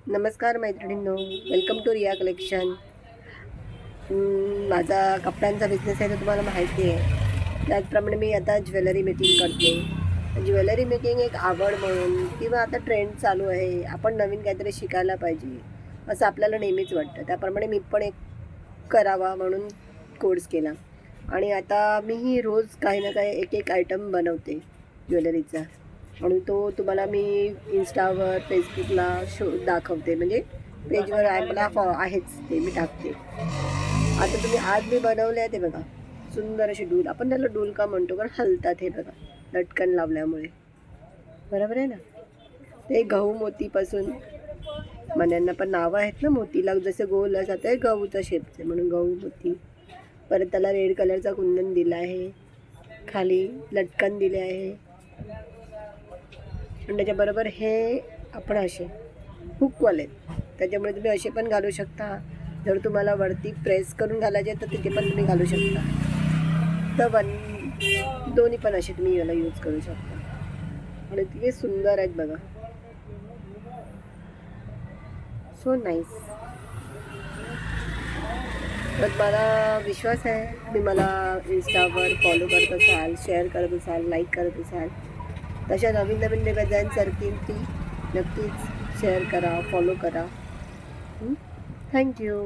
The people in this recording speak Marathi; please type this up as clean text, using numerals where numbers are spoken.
नमस्कार मैत्रिणींनो, वेलकम टू रिया कलेक्शन. माझा कपड्यांचा बिझनेस आहे तर तुम्हाला माहिती आहे. त्याचप्रमाणे मी आता ज्वेलरी मेकिंग करते. ज्वेलरी मेकिंग एक आवड म्हणून किंवा आता ट्रेंड चालू आहे, आपण नवीन काहीतरी शिकायला पाहिजे असं आपल्याला नेहमीच वाटतं. त्याप्रमाणे मी पण एक करावा म्हणून कोर्स केला आणि आता मीही रोज काही ना काही एक एक आयटम बनवते ज्वेलरीचा आणि तो तुम्हाला मी इंस्टावर फेसबुकला दाखवते. म्हणजे पेजवर आहे मला आहेच ते मी टाकते. आता तुम्ही आज मी बनवले आहे ते बघा, सुंदर अशी डूल. आपण त्याला डूल का म्हणतो कारण हलतात हे बघा, लटकन लावल्यामुळे. बरोबर आहे ना. ते गहू मोतीपासून मण्यांना पण नावं आहेत ना, मोतीला जसे गोल असतात ते गहूचा शेपचे म्हणून गहू मोती. परत त्याला रेड कलरचा कुंदन दिला आहे, खाली लटकन दिले आहे आणि त्याच्याबरोबर हे आपण असे हुकवाले, त्याच्यामुळे तुम्ही असे पण घालू शकता. जर तुम्हाला वरती प्रेस करून घालायचे तर तिथे पण तुम्ही घालू शकता. तर दोन्ही पण असे तुम्ही याला यूज करू शकता आणि तिथे सुंदर आहेत बघा. So nice. तर मला विश्वास आहे तुम्ही मला इंस्टावर फॉलो करत असाल, शेअर करत असाल, लाईक करत असाल. तशा नवीन नवीन डिझाईनसारखी ती नक्कीच शेअर करा, फॉलो करा. थँक्यू.